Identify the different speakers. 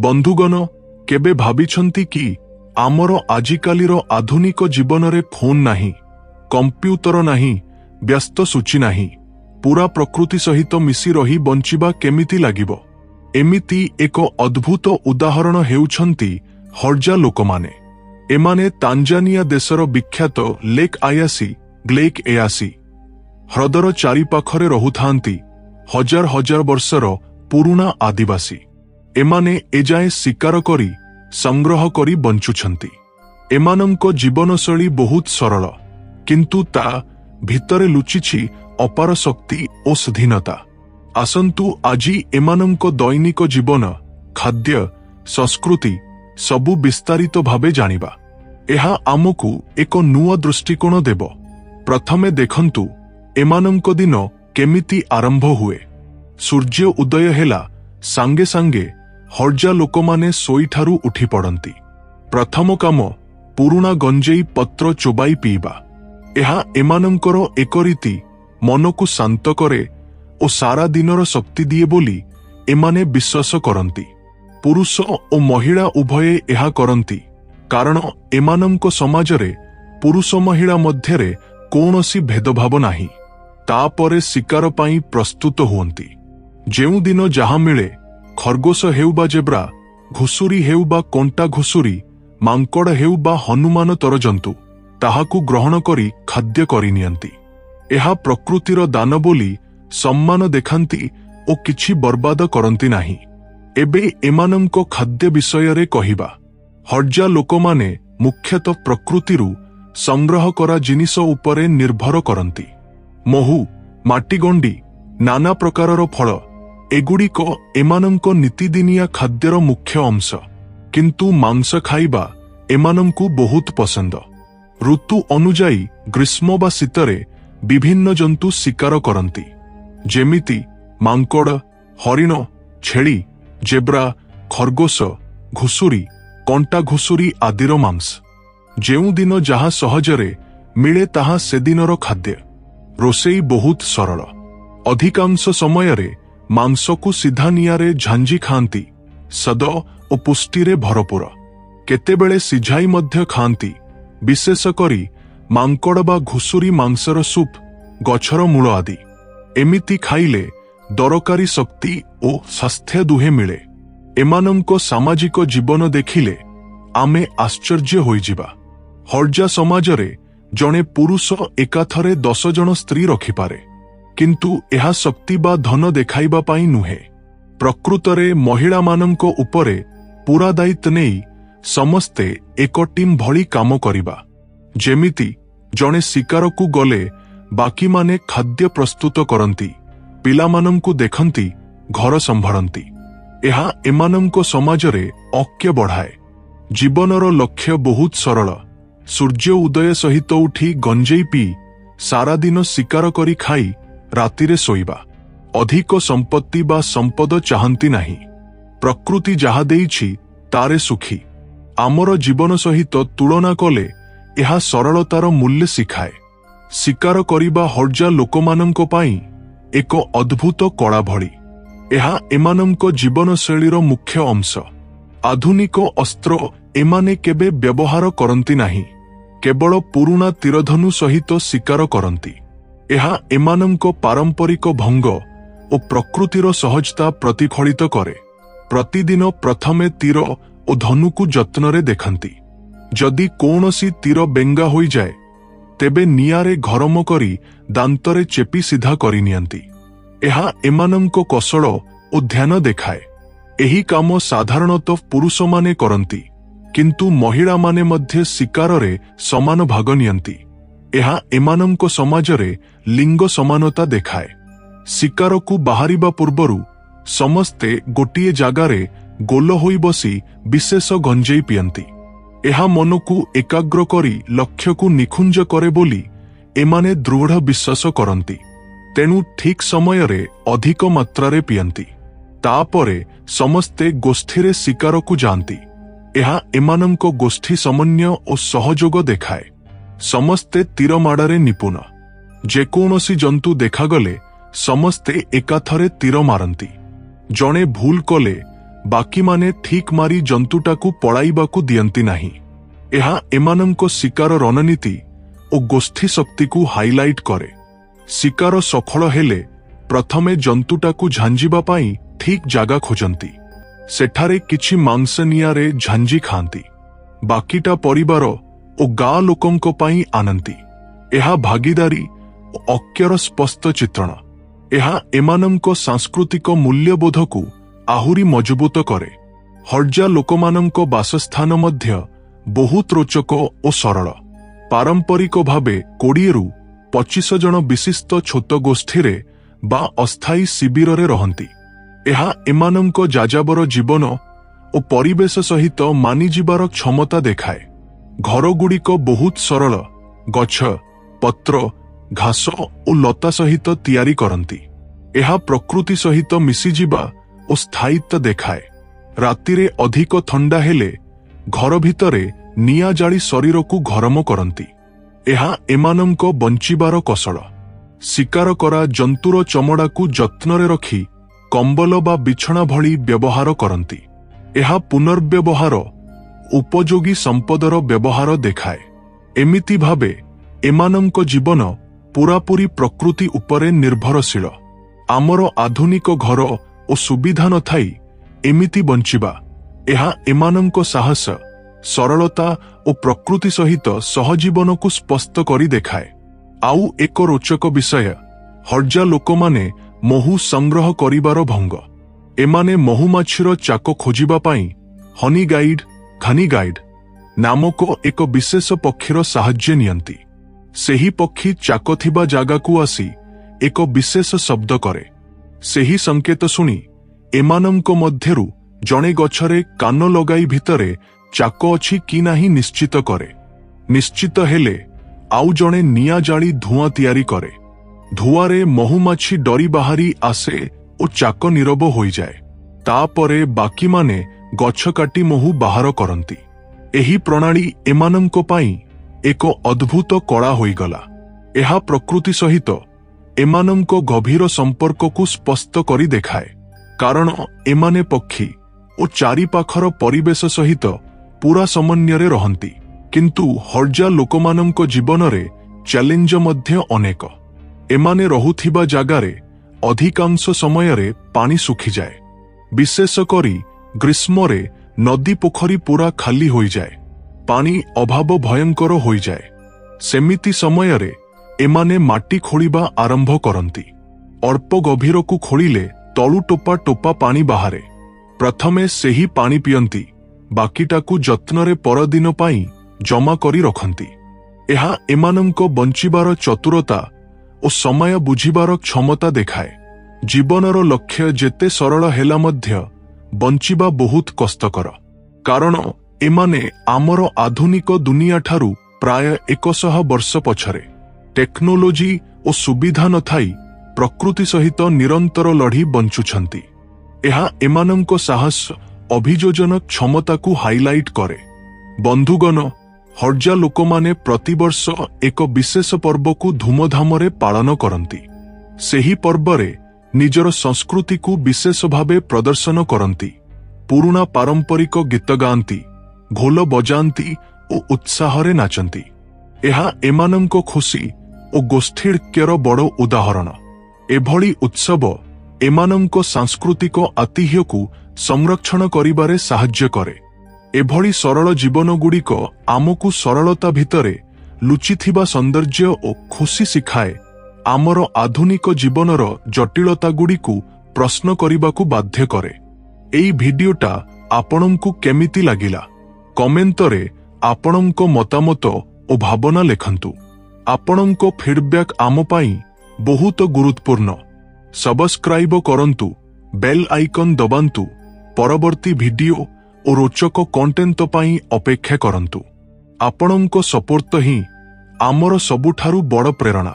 Speaker 1: बंधुगण केबे भाबिछंती कि आमर आजिकालीर आधुनिक जीवनरे फोन नाही, कंप्यूटर नाही, व्यस्त सूची नाही, पूरा प्रकृति सहित मिसी रही बंचिबा केमिति लागिबो। एमिति एक अद्भुत उदाहरण हेउछंती हर्जा लोकमाने। एमाने तांजानिया देशर विख्यात लेक आयासी ग्लेक एयासी ह्रदर चारिपाखरे रहुथांती हजार हजार वर्षर पुरुणा आदिवासी। एमाने एजाए शिकार करी संग्रह करी बंचुछंती। एमानंको जीवनशैली बहुत सरल, किंतु ता भितरे लुचिछि अपार शक्ति और स्वाधीनता। आसंतु आजी एमानंको दैनिक जीवन, खाद्य, संस्कृति सबु विस्तारित भावे जानिबा। एहा आमकु एक नुआ दृष्टिकोण देव। प्रथमे देखंतु एमानंको दिन केमिति आरंभ हुए। सूर्य उदय हेला सांगे सांगे हर्जा लोकमाने सोईठारु उठी पड़ंती। प्रथम काम पुरुणा गंजेई पत्र चोबाई पीबा। एहा एमानंकर एक रीति मनकु शांत करे और सारा दिनर शक्ति दिए बोली एमाने विश्वास करंती। पुरुष और महिला उभये एहा करंती, कारण एमानंको समाजरे पुरुष महिला मध्यरे कौनसी भेदभाव नाही। तापरे शिकार पाई प्रस्तुत हुअंती। जेउ दिन जहा मिले, खरगोश हेउ बा जेब्रा, घुसुरी हेउ बा कंटा घुसुरी, मांकड़ हेउ बा हनुमान तरजंतु, ताहाकु ग्रहण करी खाद्य करिनियंती। एहा प्रकृतिर दान बोली सम्मान देखांती ओ किछि बर्बाद करंती नाही। एबे एमानंको खाद्य विषयरे कहिबा। हर्जा लोकमाने मुख्यतः प्रकृतिरु संग्रह करा जिनिस उपरे निर्भर करंती। महु, माटीगंडी, नाना प्रकारर फल एगुड़िक एमानंको नीतिदिनिया खाद्यर मुख्य अंश। किंतु मांस खाइबा एमानंकु बहुत पसंद। ऋतु अनुजाई ग्रीष्म बा शीतरे विभिन्न जंतु शिकार करंती, जेमिति मांकड़, हरिण, छेली, जेब्रा, खरगोश, घुसुरी, कंटा घुसुरी आदिर मांस। जेउ दिन जहा सहजरे मिले ताहा सेदिनर खाद्य। रोसेई बहुत सरल। अधिकांश समयरे मांसकु सीधा नियारे झांजी खांती, सद और पुष्टिरे भरपूर। केतेबेले सिझाई मध्य खांती, विशेष करी मांकड़ बा घुसुरी मांसर सूप, गछर मूल आदि। एमिति खाइले दरकारी शक्ति और स्वास्थ्य दुहे मिले। एमानंको सामाजिक जीवन देखिले आमे आश्चर्य होइजिबा। हर्जा समाजरे जणे पुरुष एकाथरे 10 जन स्त्री रखिपारे, किंतु एहा शक्ति बा धन देखाइबा पाई नुहे। प्रकृतरे महिला मानंको उपरे पूरा दायित्व नेई समस्ते एक टीम भली काम करिबा। जेमिति जणे शिकारकु गले बाकी माने खाद्य प्रस्तुत करंती, पिलामानंकु देखंती, घर संभाळंती। एहा एमानंको समाजरे ऐक्य बढ़ाए। जीवनर लक्ष्य बहुत सरल। सूर्य उदय सहित उठी गंजेई पी सारा दिन शिकार करी खाई रातिरे सोइबा। अधिक संपत्ति बा संपद चाहंती नाही। प्रकृति जहा देइछि तारे सुखी। आमर जीवन सहित तुलना कले एहा सरलतार मूल्य शिखाए। शिकार करिबा हर्जा लोकमानंको पाई एक अद्भुत कला भली। एहा एमानंको जीवनशैलीर मुख्य अंश। आधुनिक अस्त्र एमाने केबे व्यवहार करंती नाही, केवल पुरुणा तीरधनु सहित शिकार करंती। एहा एमानंको पारंपरिक भंग और प्रकृतिर सहजता प्रतिफलित करे। प्रतिदिन प्रथमे तीर और धनुकु जत्नरे देखंती। जदि कौनसी तीर बेंगा होई जाए तेबे नियारे घरम करी दांतरे चेपी सीधा करिनियंती। एहा एमानंको कौशल और ध्यान देखाए। एही काम साधारणतः पुरुष माने करंती, किंतु महिला माने मध्य शिकाररे समान भाग नियंती। एहा एमानंको समाजरे लिंग समानता देखाए। शिकारकु बाहरिबा पूर्वरु समस्ते गोटिए जागारे गोल होई बसी विशेष गंजेई पियंती। एहा मनकु एकाग्र करी लक्ष्यकु निखुंज करे बोली एमाने दृढ़ विश्वास करंती। तेणु ठीक समयरे अधिक मात्रारे पियंती। तापरे समस्ते गोष्ठीरे शिकारकु जांती। एहा एमानंको गोष्ठी समन्वय और सहयोग देखाए। समस्ते तीर माड़ारे निपुण। जेकोनसी जंतु देखागले समस्ते एकाथरे तीर मारंती। जणे भूल कले ବାକିମାନେ ଠିକ୍ ମାରି ଜନ୍ତୁଟାକୁ ପଳାଇବାକୁ ଦିଅନ୍ତି ନାହିଁ। ଏହା ଏମାନଙ୍କ ଶିକାର ରଣନୀତି ଓ ଗୋଷ୍ଠୀ ଶକ୍ତିକୁ ହାଇଲାଇଟ୍ କରେ। ଶିକାର ସଫଳ ହେଲେ ପ୍ରଥମେ ଜନ୍ତୁଟାକୁ ଝାଞ୍ଜିବା ପାଇଁ ଠିକ୍ ଜାଗା ଖୋଜନ୍ତି। ସେଠାରେ କିଛି ମାଂସ ନିଆଁରେ ଝାଞ୍ଜି ଖାଆନ୍ତି। ବାକିଟା ପରିବାର ଓ ଗାଁ ଲୋକଙ୍କ ପାଇଁ ଆଣନ୍ତି। ଏହା ଭାଗିଦାରୀ ଓ ଐକ୍ୟର ସ୍ପଷ୍ଟ ଚିତ୍ରଣ। ଏହା ଏମାନଙ୍କ ସାଂସ୍କୃତିକ ମୂଲ୍ୟବୋଧକୁ ଆହୁରି ମଜବୁତ କରେ। ହର୍ଜା ଲୋକମାନଙ୍କ ବାସସ୍ଥାନ ମଧ୍ୟ ବହୁତ ରୋଚକ ଓ ସରଳ। ପାରମ୍ପରିକ ଭାବେ 20ରୁ 25 ଜଣ ବିଶିଷ୍ଟ ଛୋଟ ଗୋଷ୍ଠୀରେ ବା ଅସ୍ଥାୟୀ ଶିବିରରେ ରହନ୍ତି। ଏହା ଏମାନଙ୍କ ଯାଯାବର ଜୀବନ ଓ ପରିବେଶ ସହିତ ମାନିଯିବାର କ୍ଷମତା ଦେଖାଏ। ଘରଗୁଡ଼ିକ ବହୁତ ସରଳ, ଗଛ, ପତ୍ର, ଘାସ ଓ ଲତା ସହିତ ତିଆରି କରନ୍ତି। ଏହା ପ୍ରକୃତି ସହିତ ମିଶିଯିବା ଓ ସ୍ଥାୟିତ୍ୱ ଦେଖାଏ। ରାତିରେ ଅଧିକ ଥଣ୍ଡା ହେଲେ ଘର ଭିତରେ ନିଆଁ ଜାଳି ଶରୀରକୁ ଗରମ କରନ୍ତି। ଏହା ଏମାନଙ୍କ ବଞ୍ଚିବାର କୌଶଳ। ଶିକାର କରା ଜନ୍ତୁର ଚମଡ଼ାକୁ ଯତ୍ନରେ ରଖି କମ୍ବଳ ବା ବିଛଣା ଭଳି ବ୍ୟବହାର କରନ୍ତି। ଏହା ପୁନର୍ବ୍ୟବହାର ଉପଯୋଗୀ ସମ୍ପଦର ବ୍ୟବହାର ଦେଖାଏ। ଏମିତି ଭାବେ ଏମାନଙ୍କ ଜୀବନ ପୂରାପୂରି ପ୍ରକୃତି ଉପରେ ନିର୍ଭରଶୀଳ। ଆମର ଆଧୁନିକ ଘର ଓ ସୁବିଧା ନଥାଇ ଏମିତି ବଞ୍ଚିବା, ଏହା ଏମାନଙ୍କ ସାହସ, ସରଳତା ଓ ପ୍ରକୃତି ସହିତ ସହଜୀବନକୁ ସ୍ପଷ୍ଟ କରି ଦେଖାଏ। ଆଉ ଏକ ରୋଚକ ବିଷୟ, ହର୍ଜା ଲୋକମାନେ ମହୁ ସଂଗ୍ରହ କରିବାର ଭଙ୍ଗ। ଏମାନେ ମହୁମାଛିର ଚାକ ଖୋଜିବା ପାଇଁ ହନି ଗାଇଡ୍ ନାମକ ଏକ ବିଶେଷ ପକ୍ଷୀର ସାହାଯ୍ୟ ନିଅନ୍ତି। ସେହି ପକ୍ଷୀ ଚାକ ଥିବା ଜାଗାକୁ ଆସି ଏକ ବିଶେଷ ଶବ୍ଦ କରେ। ସେହି ସଂକେତ ଶୁଣି ଏମାନଙ୍କ ମଧ୍ୟରୁ ଜଣେ ଗଛରେ କାନ ଲଗାଇ ଭିତରେ ଚାକ ଅଛି କି ନାହିଁ ନିଶ୍ଚିତ କରେ। ନିଶ୍ଚିତ ହେଲେ ଆଉ ଜଣେ ନିଆଁ ଜାଳି ଧୂଆଁ ତିଆରି କରେ। ଧୂଆଁରେ ମହୁମାଛି ଡରି ବାହାରି ଆସେ ଓ ଚାକ ନୀରବ ହୋଇଯାଏ। ତାପରେ ବାକିମାନେ ଗଛ କାଟି ମହୁ ବାହାର କରନ୍ତି। ଏହି ପ୍ରଣାଳୀ ଏମାନଙ୍କ ପାଇଁ ଏକ ଅଦ୍ଭୁତ କଳା ହୋଇଗଲା। ଏହା ପ୍ରକୃତି ସହିତ ଏମାନଙ୍କ ଗଭୀର ସମ୍ପର୍କକୁ ସ୍ପଷ୍ଟ କରି ଦେଖାଏ। କାରଣ ଏମାନେ ପକ୍ଷୀ ଓ ଚାରିପାଖର ପରିବେଶ ସହିତ ପୂରା ସମନ୍ୱୟରେ ରହନ୍ତି। କିନ୍ତୁ ହର୍ଜା ଲୋକମାନଙ୍କ ଜୀବନରେ ଚ୍ୟାଲେଞ୍ଜ ମଧ୍ୟ ଅନେକ। ଏମାନେ ରହୁଥିବା ଜାଗାରେ ଅଧିକାଂଶ ସମୟରେ ପାଣି ଶୁଖିଯାଏ। ବିଶେଷ କରି ଗ୍ରୀଷ୍ମରେ ନଦୀ ପୋଖରୀ ପୂରା ଖାଲି ହୋଇଯାଏ। ପାଣି ଅଭାବ ଭୟଙ୍କର ହୋଇଯାଏ। ସେମିତି ସମୟରେ ଏମାନେ ମାଟି ଖୋଳିବା ଆରମ୍ଭ କରନ୍ତି। ଅଳ୍ପ ଗଭୀରକୁ ଖୋଳିଲେ ତଳୁ ଟୋପା ଟୋପା ପାଣି ବାହାରେ। ପ୍ରଥମେ ସେହି ପାଣି ପିଅନ୍ତି, ବାକିଟାକୁ ଯତ୍ନରେ ପରଦିନ ପାଇଁ ଜମା କରି ରଖନ୍ତି। ଏହା ଏମାନଙ୍କ ବଞ୍ଚିବାର ଚତୁରତା ଓ ସମୟ ବୁଝିବାର କ୍ଷମତା ଦେଖାଏ। ଜୀବନର ଲକ୍ଷ୍ୟ ଯେତେ ସରଳ ହେଲା ମଧ୍ୟ ବଞ୍ଚିବା ବହୁତ କଷ୍ଟକର। କାରଣ ଏମାନେ ଆମର ଆଧୁନିକ ଦୁନିଆଠାରୁ ପ୍ରାୟ 100 ବର୍ଷ ପଛରେ। ଟେକ୍ନୋଲୋଜି ଓ ସୁବିଧା ନଥାଇ ପ୍ରକୃତି ସହିତ ନିରନ୍ତର ଲଢ଼ି ବଞ୍ଚୁଛନ୍ତି। ଏହା ଏମାନଙ୍କ ସାହସ, ଅଭିଯୋଜନ କ୍ଷମତାକୁ ହାଇଲାଇଟ୍ କରେ। ବନ୍ଧୁଗଣ, ହର୍ଜା ଲୋକମାନେ ପ୍ରତିବର୍ଷ ଏକ ବିଶେଷ ପର୍ବକୁ ଧୁମଧାମରେ ପାଳନ କରନ୍ତି। ସେହି ପର୍ବରେ ନିଜର ସଂସ୍କୃତିକୁ ବିଶେଷ ଭାବେ ପ୍ରଦର୍ଶନ କରନ୍ତି। ପୁରୁଣା ପାରମ୍ପରିକ ଗୀତ ଗାଆନ୍ତି, ଘୋଲ ବଜାନ୍ତି ଓ ଉତ୍ସାହରେ ନାଚନ୍ତି। ଏହା ଏମାନଙ୍କ ଖୁସି ଓ ଗୋଷ୍ଠୀର ବଡ଼ ଉଦାହରଣ। ଏଭଳି ଉତ୍ସବ ଏମାନଙ୍କ ସାଂସ୍କୃତିକ ଐତିହ୍ୟକୁ ସଂରକ୍ଷଣ କରିବାରେ ସାହାଯ୍ୟ କରେ। ଏଭଳି ସରଳ ଜୀବନଗୁଡ଼ିକ ଆମକୁ ସରଳତା ଭିତରେ ଲୁଚିଥିବା ସୌନ୍ଦର୍ଯ୍ୟ ଓ ଖୁସି ଶିଖାଏ। ଆମର ଆଧୁନିକ ଜୀବନର ଜଟିଳତାଗୁଡ଼ିକୁ ପ୍ରଶ୍ନ କରିବାକୁ ବାଧ୍ୟ କରେ। ଏହି ଭିଡିଓଟା ଆପଣଙ୍କୁ କେମିତି ଲାଗିଲା? କମେଣ୍ଟରେ ଆପଣଙ୍କ ମତାମତ ଓ ଭାବନା ଲେଖନ୍ତୁ। ଆପଣଙ୍କ ଫିଡବ୍ୟାକ୍ ଆମ ପାଇଁ ବହୁତ ଗୁରୁତ୍ୱପୂର୍ଣ୍ଣ। ସବସ୍କ୍ରାଇବ କରନ୍ତୁ, ବେଲ୍ ଆଇକନ୍ ଦବାନ୍ତୁ। ପରବର୍ତ୍ତୀ ଭିଡିଓ ଓ ରୋଚକ କଣ୍ଟେଣ୍ଟ ପାଇଁ ଅପେକ୍ଷା କରନ୍ତୁ। ଆପଣଙ୍କ ସପୋର୍ଟ ହିଁ ଆମର ସବୁଠାରୁ ବଡ଼ ପ୍ରେରଣା।